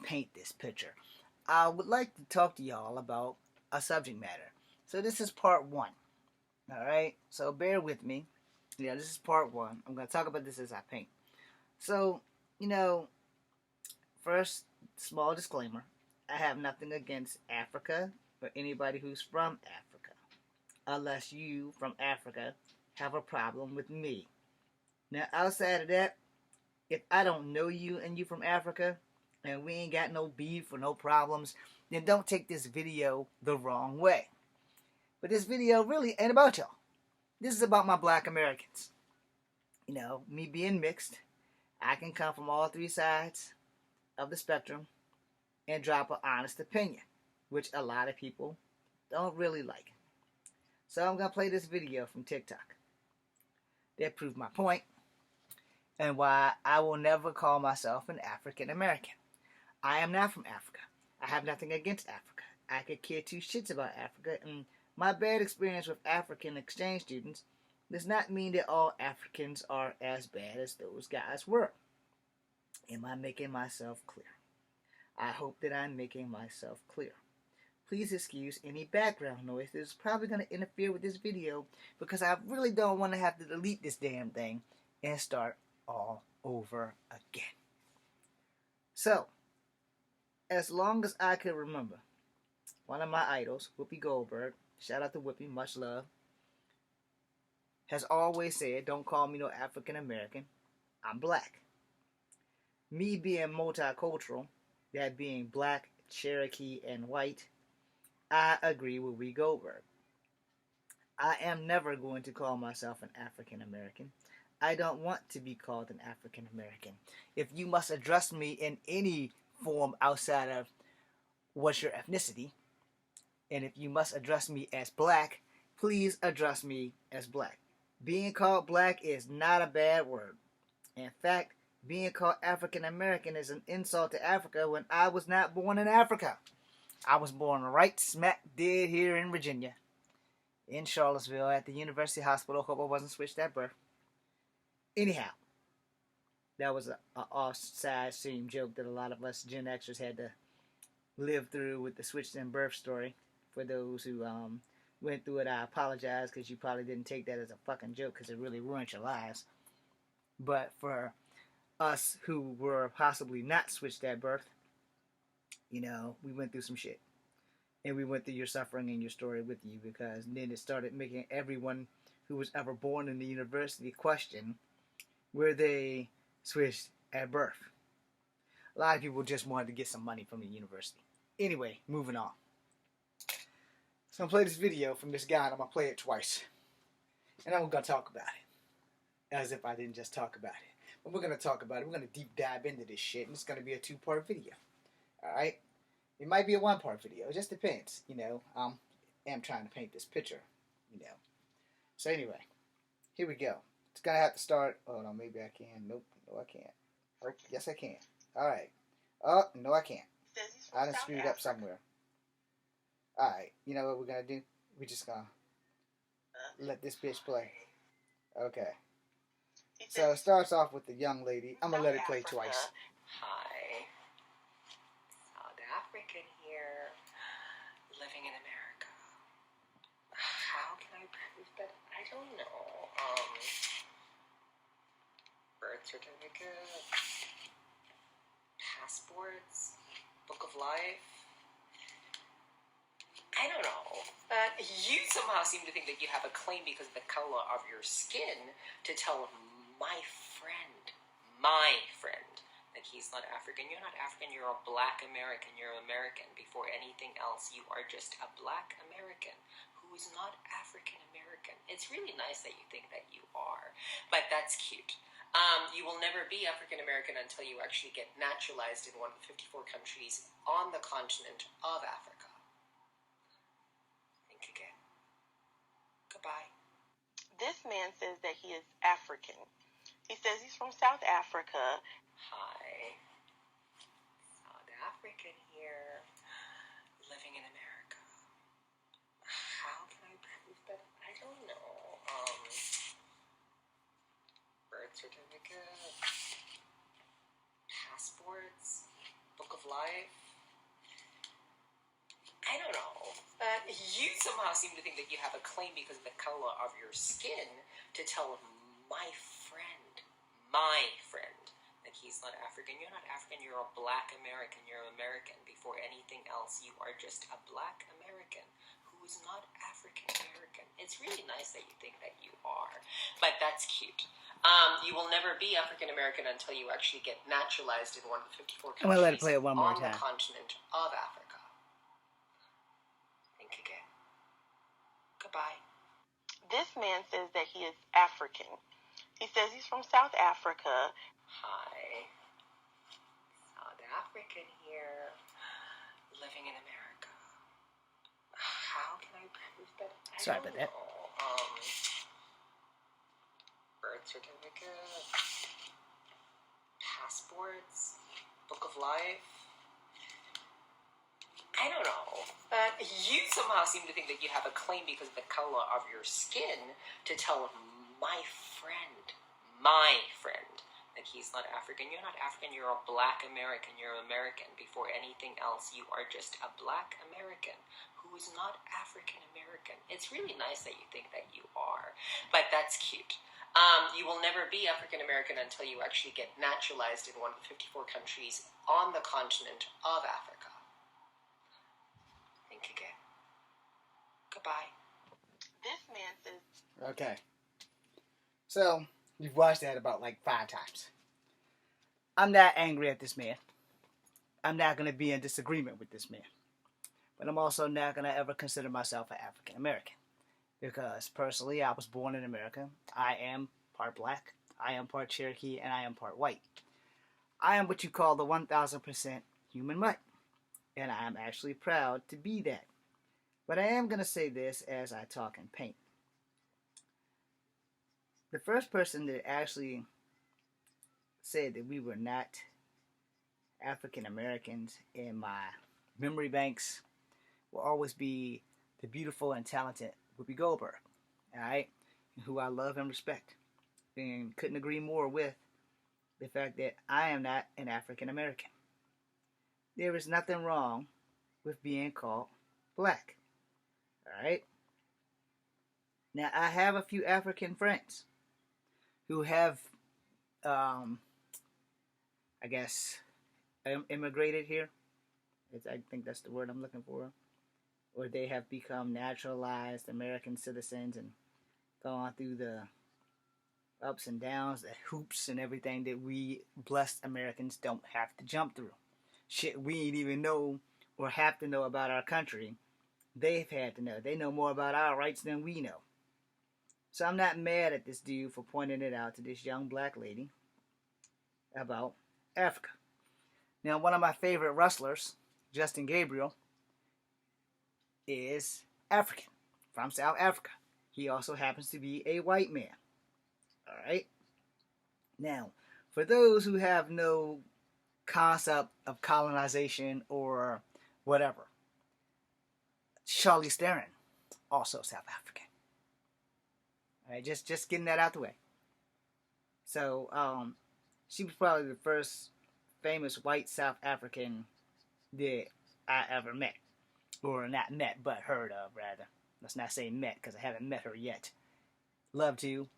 paint this picture. I would like to talk to y'all about a subject matter. So this is part one. Alright? So bear with me. Yeah, this is part one. I'm going to talk about this as I paint. So, first, small disclaimer. I have nothing against Africa or anybody who's from Africa. Unless you from Africa have a problem with me. Now, outside of that, if I don't know you and you from Africa, and we ain't got no beef or no problems, then don't take this video the wrong way. But this video really ain't about y'all. This is about my black Americans. Me being mixed, I can come from all three sides of the spectrum and drop an honest opinion, which a lot of people don't really like. So I'm going to play this video from TikTok that proves my point and why I will never call myself an African American. I am not from Africa. I have nothing against Africa. I could care two shits about Africa, and my bad experience with African exchange students does not mean that all Africans are as bad as those guys were. Am I making myself clear? I hope that I'm making myself clear. Please excuse any background noise that is probably going to interfere with this video because I really don't want to have to delete this damn thing and start all over again. So, as long as I can remember, one of my idols, Whoopi Goldberg, shout out to Whoopi, much love, has always said, don't call me no African American, I'm black. Me being multicultural, that being black, Cherokee, and white, I agree with Whoopi Goldberg. I am never going to call myself an African American. I don't want to be called an African American. If you must address me in any form outside of what's your ethnicity, and if you must address me as black, please address me as black. Being called black is not a bad word. In fact, being called African American is an insult to Africa when I was not born in Africa. I was born right smack dead here in Virginia, in Charlottesville, at the University Hospital. Hope I wasn't switched at birth. Anyhow, that was an offside seam joke that a lot of us Gen Xers had to live through with the switched in birth story. For those who went through it, I apologize because you probably didn't take that as a fucking joke because it really ruined your lives. But for us who were possibly not switched at birth, we went through some shit. And we went through your suffering and your story with you because then it started making everyone who was ever born in the university question were they switched at birth. A lot of people just wanted to get some money from the university. Anyway, moving on. So I'm going to play this video from this guy and I'm going to play it twice. And I'm going to talk about it. As if I didn't just talk about it. But we're going to talk about it. We're going to deep dive into this shit. And it's going to be a 2-part video. Alright? It might be a 1-part video. It just depends. I am trying to paint this picture. So anyway. Here we go. It's going to have to start. Oh, no, maybe I can. Nope. No, I can't. Oh, yes, I can. Alright. Oh, no, I can't. I done screwed up somewhere. Alright. You know what we're going to do? We're just going to let this bitch play. Okay. So it starts off with the young lady. I'm going to let it play twice. Hi. South African here. Living in America. How can I prove that? I don't know. Birth certificate. Passports. Book of life. I don't know. You somehow seem to think that you have a claim because of the color of your skin to tell my friend, that he's not African. You're not African. You're a black American. You're American. Before anything else, you are just a black American who is not African American. It's really nice that you think that you are, but that's cute. You will never be African American until you actually get naturalized in one of the 54 countries on the continent of Africa. Think again. Goodbye. This man says that he is African. He says he's from South Africa. Hi. South African here. Living in America. How can I prove that? I don't know. Birth certificate. Passports. Book of life. life. I don't know. You somehow seem to think that you have a claim because of the color of your skin to tell my friend, that he's not African. You're not African, you're a black American. You're American. Before anything else, you are just a black American who is not African American. It's really nice that you think that you are, but that's cute. You will never be African American until you actually get naturalized in one of the 54 countries I'm gonna let it play it one more on time. the continent of Africa. Think again. Goodbye. This man says that he is African. He says he's from South Africa. Hi. South African here, living in America. How can I prove that? Sorry about that. Birth certificate, passports, book of life. I don't know. You somehow seem to think that you have a claim because of the color of your skin to tell my friend, that he's not African. You're not African, you're a black American. You're American. Before anything else, you are just a black American who is not African American. It's really nice that you think that you are, but that's cute. You will never be African American until you actually get naturalized in one of the 54 countries on the continent of Africa. Think again. Goodbye. This man says... Okay. So, you've watched that about like 5 times. I'm not angry at this man. I'm not going to be in disagreement with this man. But I'm also not going to ever consider myself an African American. Because personally, I was born in America. I am part black, I am part Cherokee, and I am part white. I am what you call the 1000% human mutt. And I am actually proud to be that. But I am going to say this as I talk and paint. The first person that actually said that we were not African Americans in my memory banks will always be the beautiful and talented Whoopi Goldberg, alright, who I love and respect, and couldn't agree more with the fact that I am not an African American. There is nothing wrong with being called black, alright? Now, I have a few African friends who have, I guess, immigrated here. I think that's the word I'm looking for. Or they have become naturalized American citizens and gone through the ups and downs, the hoops and everything that we blessed Americans don't have to jump through. Shit we ain't even know or have to know about our country. They've had to know. They know more about our rights than we know. So I'm not mad at this dude for pointing it out to this young black lady about Africa. Now, one of my favorite wrestlers, Justin Gabriel, is African, from South Africa. He also happens to be a white man. Alright? Now, for those who have no concept of colonization or whatever, Charlize Theron, also South African. Alright, just getting that out the way. So, she was probably the first famous white South African that I ever met. Or not met, but heard of, rather. Let's not say met, because I haven't met her yet. Love to,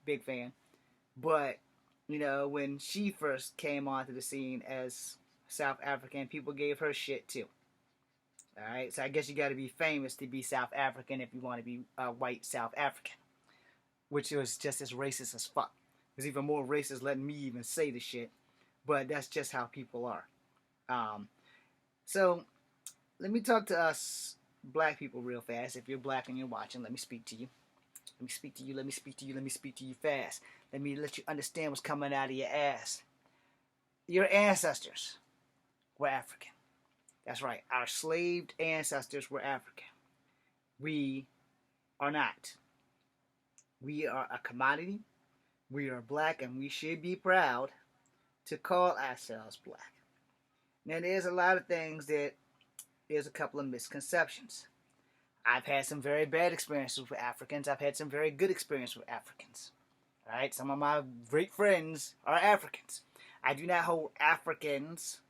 big fan. But, when she first came onto the scene as South African, people gave her shit too. Alright, so I guess you gotta be famous to be South African if you want to be a white South African. Which was just as racist as fuck. It was even more racist letting me even say the shit. But that's just how people are. So, let me talk to us black people real fast. If you're black and you're watching, let me speak to you. Let me speak to you, let me speak to you, let me speak to you fast. Let me let you understand what's coming out of your ass. Your ancestors were African. That's right, our slaved ancestors were African. We are not. We are a commodity. We are black, and we should be proud to call ourselves black. Now, there's a lot of things that there's a couple of misconceptions. I've had some very bad experiences with Africans. I've had some very good experiences with Africans. Alright, some of my great friends are Africans. I do not hold Africans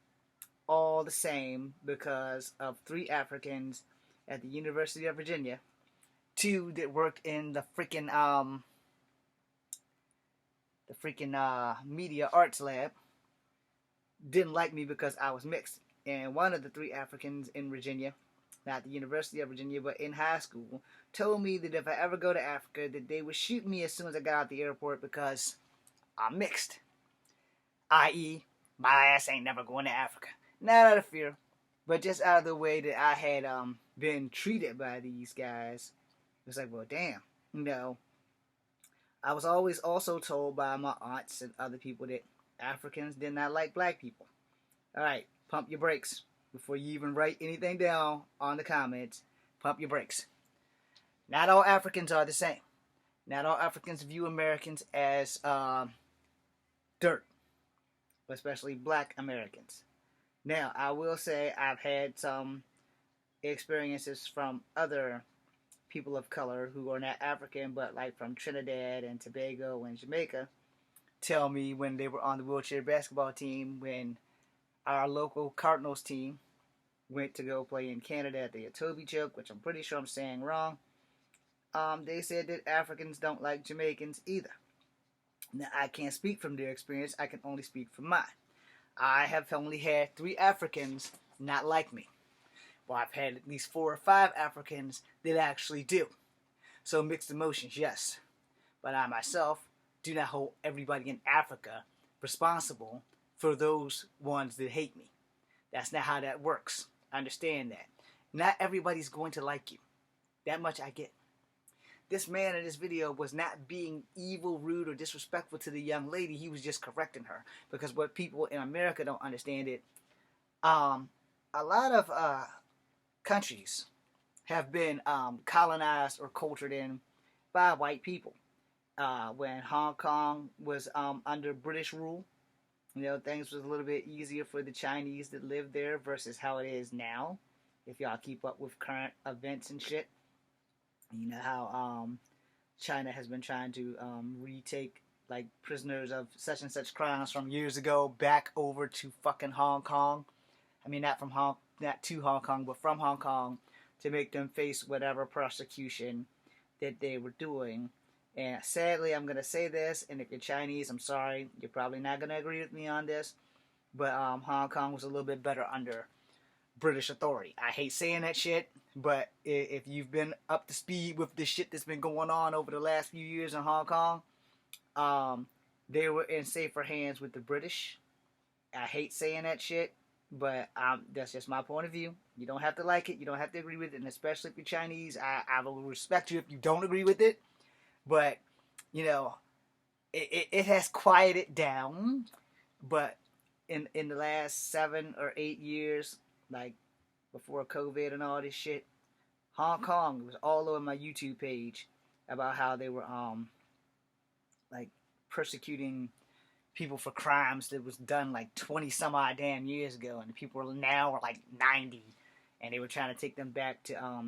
all the same because of 3 Africans at the University of Virginia, 2 that worked in the freaking media arts lab, didn't like me because I was mixed. And one of the 3 Africans in Virginia, not the University of Virginia, but in high school, told me that if I ever go to Africa, that they would shoot me as soon as I got out the airport because I'm mixed. I.e., my ass ain't never going to Africa. Not out of fear, but just out of the way that I had been treated by these guys. It was like, well, damn. I was always also told by my aunts and other people that Africans did not like black people. Alright, pump your brakes. Before you even write anything down on the comments, pump your brakes. Not all Africans are the same. Not all Africans view Americans as dirt, especially black Americans. Now, I will say I've had some experiences from other people of color who are not African, but like from Trinidad and Tobago and Jamaica, tell me when they were on the wheelchair basketball team, when our local Cardinals team went to go play in Canada at the Etobicoke Choke, which I'm pretty sure I'm saying wrong. They said that Africans don't like Jamaicans either. Now, I can't speak from their experience. I can only speak from mine. I have only had 3 Africans not like me. Well, I've had at least 4 or 5 Africans that actually do. So mixed emotions, yes. But I myself do not hold everybody in Africa responsible for those ones that hate me. That's not how that works. I understand that. Not everybody's going to like you. That much I get. This man in this video was not being evil, rude, or disrespectful to the young lady. He was just correcting her. Because what people in America don't understand it, a lot of countries have been colonized or cultured in by white people. When Hong Kong was under British rule, things was a little bit easier for the Chinese that lived there versus how it is now. If y'all keep up with current events and shit. You know how China has been trying to retake like prisoners of such and such crimes from years ago back over to fucking Hong Kong. I mean, not to Hong Kong, but from Hong Kong, to make them face whatever prosecution that they were doing. And sadly, I'm gonna say this, and if you're Chinese, I'm sorry, you're probably not gonna agree with me on this, but Hong Kong was a little bit better under British authority. I hate saying that shit, but if you've been up to speed with the shit that's been going on over the last few years in Hong Kong, they were in safer hands with the British. I hate saying that shit, but that's just my point of view. You don't have to like it. You don't have to agree with it, and especially if you're Chinese, I will respect you if you don't agree with it. But, it has quieted down. But in the last 7 or 8 years, like before COVID and all this shit, Hong Kong was all over my YouTube page about how they were like persecuting people for crimes that was done like 20 some odd damn years ago, and the people now are like 90, and they were trying to take them back to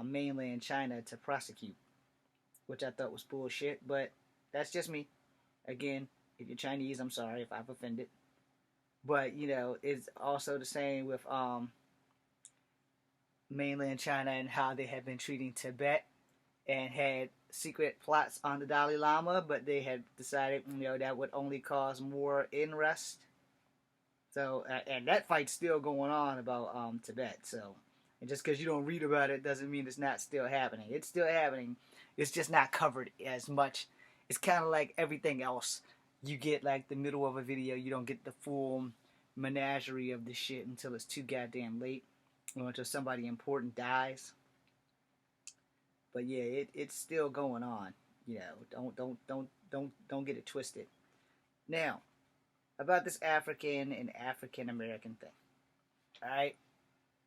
mainland China to prosecute, which I thought was bullshit. But that's just me. Again, if you're Chinese, I'm sorry if I've offended. But, it's also the same with mainland China and how they have been treating Tibet and had secret plots on the Dalai Lama, but they had decided, that would only cause more unrest. So, and that fight's still going on about Tibet. So, and just because you don't read about it doesn't mean it's not still happening. It's still happening. It's just not covered as much. It's kind of like everything else. You get like the middle of a video, you don't get the full menagerie of the shit until it's too goddamn late, or until somebody important dies. But yeah, it's still going on. Don't get it twisted. Now, about this African and African American thing. Alright?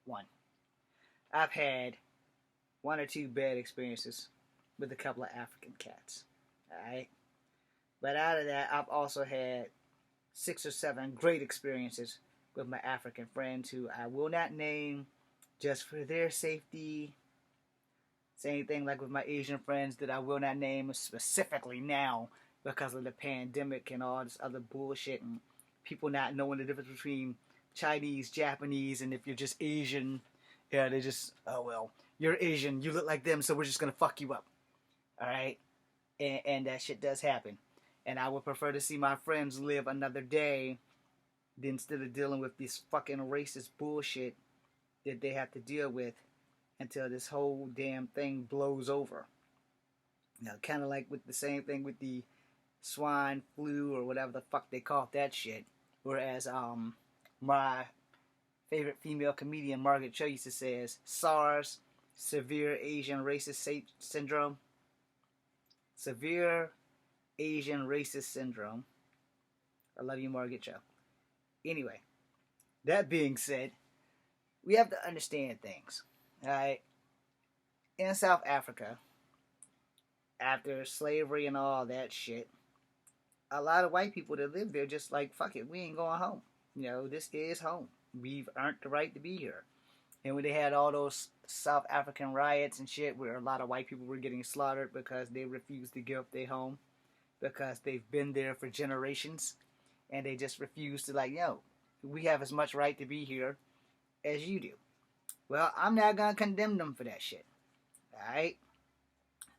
1. I've had 1 or 2 bad experiences with a couple of African cats. Alright? But out of that, I've also had 6 or 7 great experiences with my African friends who I will not name just for their safety. Same thing like with my Asian friends that I will not name specifically now because of the pandemic and all this other bullshit and people not knowing the difference between Chinese, Japanese, and if you're just Asian, yeah, they just, oh well, you're Asian, you look like them, so we're just gonna fuck you up. All right, and that shit does happen. And I would prefer to see my friends live another day than instead of dealing with this fucking racist bullshit that they have to deal with until this whole damn thing blows over. You know, kind of like with the same thing with the swine flu or whatever the fuck they call that shit. Whereas my favorite female comedian Margaret Cho used to say SARS, severe Asian racist syndrome. Severe Asian racist syndrome. I love you, Margaret Cho. Anyway, that being said, we have to understand things. Alright? In South Africa, after slavery and all that shit, a lot of white people that live there just like, fuck it, we ain't going home. You know, this is home. We've earned the right to be here. And when they had all those South African riots and shit where a lot of white people were getting slaughtered because they refused to give up their home, because they've been there for generations, and they just refuse to, like, yo, we have as much right to be here as you do. Well, I'm not going to condemn them for that shit. Alright?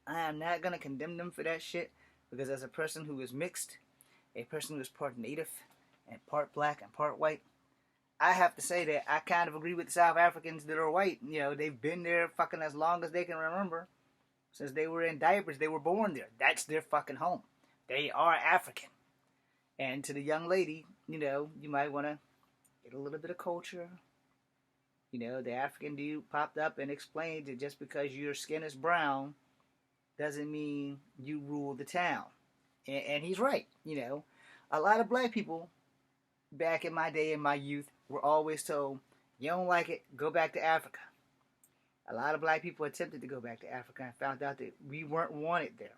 I am not going to condemn them for that shit, because as a person who is mixed, a person who is part native and part black and part white, I have to say that I kind of agree with the South Africans that are white. You know, they've been there fucking as long as they can remember. Since they were in diapers, they were born there. That's their fucking home. They are African. And to the young lady, you know, you might want to get a little bit of culture. You know, the African dude popped up and explained that just because your skin is brown doesn't mean you rule the town. And he's right, you know. A lot of black people back in my day, in my youth, were always told, you don't like it, go back to Africa. A lot of black people attempted to go back to Africa and found out that we weren't wanted there.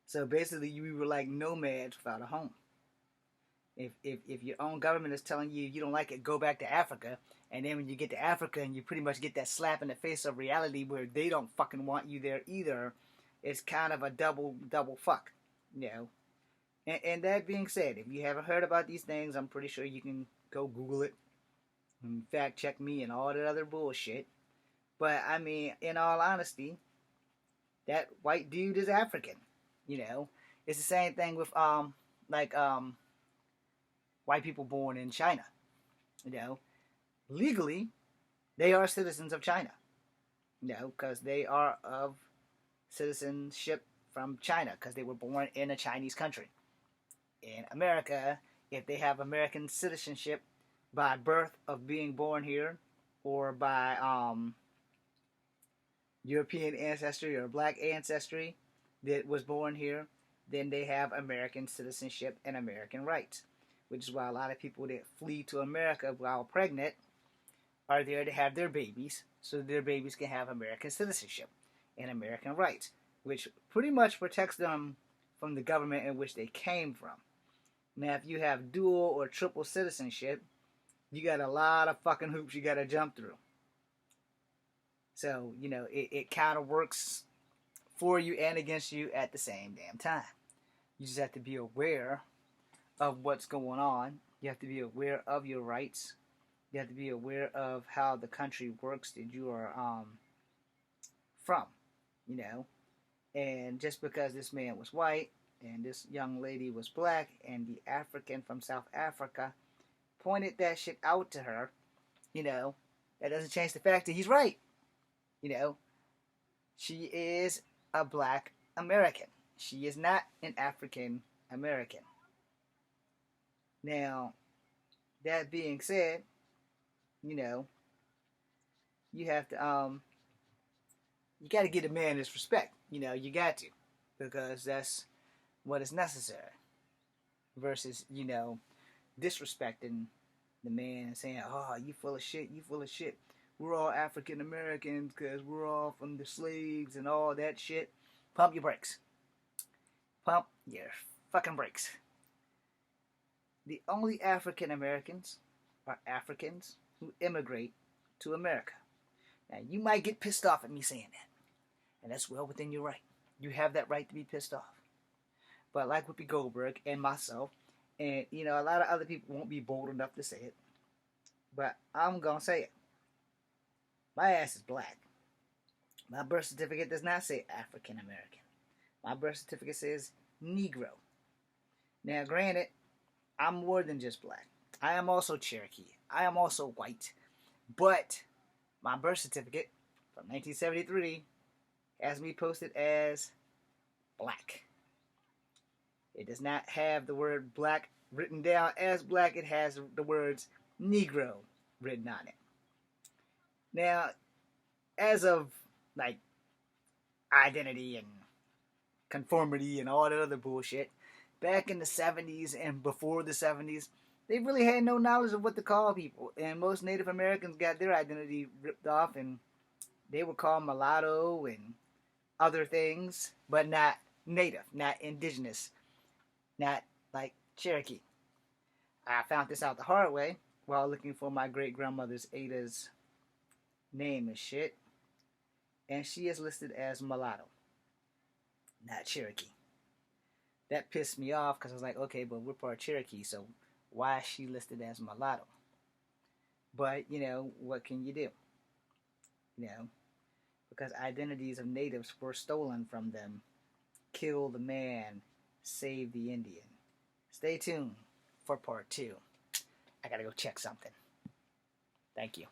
So basically, we were like nomads without a home. If your own government is telling you you don't like it, go back to Africa, and then when you get to Africa and you pretty much get that slap in the face of reality where they don't fucking want you there either, it's kind of a double fuck, you know. And that being said, if you haven't heard about these things, I'm pretty sure you can go Google it and fact check me and all that other bullshit. But I mean, in all honesty, that white dude is African. You know, it's the same thing with white people born in China. You know, legally, they are citizens of China. You know, because they are of citizenship from China, because they were born in a Chinese country. In America, if they have American citizenship by birth of being born here, or by European ancestry or black ancestry that was born here, then they have American citizenship and American rights. Which is why a lot of people that flee to America while pregnant are there to have their babies, so their babies can have American citizenship and American rights, which pretty much protects them from the government in which they came from. Now, if you have dual or triple citizenship, you got a lot of fucking hoops you got to jump through. So, you know, it kind of works for you and against you at the same damn time. You just have to be aware of what's going on. You have to be aware of your rights. You have to be aware of how the country works that you are from, you know. And just because this man was white and this young lady was black and the African from South Africa pointed that shit out to her, you know, that doesn't change the fact that he's right. You know, she is a black American. She is not an African American. Now, that being said, you know, you have to, you got to give a man his respect. You know, you got to, because that's what is necessary. Versus, you know, disrespecting the man and saying, oh, you full of shit, you full of shit. We're all African Americans because we're all from the slaves and all that shit. Pump your brakes. Pump your fucking brakes. The only African Americans are Africans who immigrate to America. Now, you might get pissed off at me saying that. And that's well within your right. You have that right to be pissed off. But like Whoopi Goldberg and myself And, you know, a lot of other people won't be bold enough to say it. But I'm going to say it. My ass is black. My birth certificate does not say African American. My birth certificate says Negro. Now, granted, I'm more than just black. I am also Cherokee. I am also white. But my birth certificate from 1973 has me posted as black. It does not have the word black written down as black. It has the words Negro written on it. Now, as of like identity and conformity and all that other bullshit, back in the 70s and before the 70s, they really had no knowledge of what to call people. And most Native Americans got their identity ripped off, and they were called mulatto and other things, but not native, not indigenous, not like Cherokee. I found this out the hard way while looking for my great grandmother's Ada's name and shit, and she is listed as mulatto, not Cherokee. That pissed me off because I was like, okay, but we're part Cherokee, so why is she listed as mulatto? But, you know, what can you do? You know, because identities of natives were stolen from them. Kill the man, save the Indian. Stay tuned for part 2. I gotta go check something. Thank you.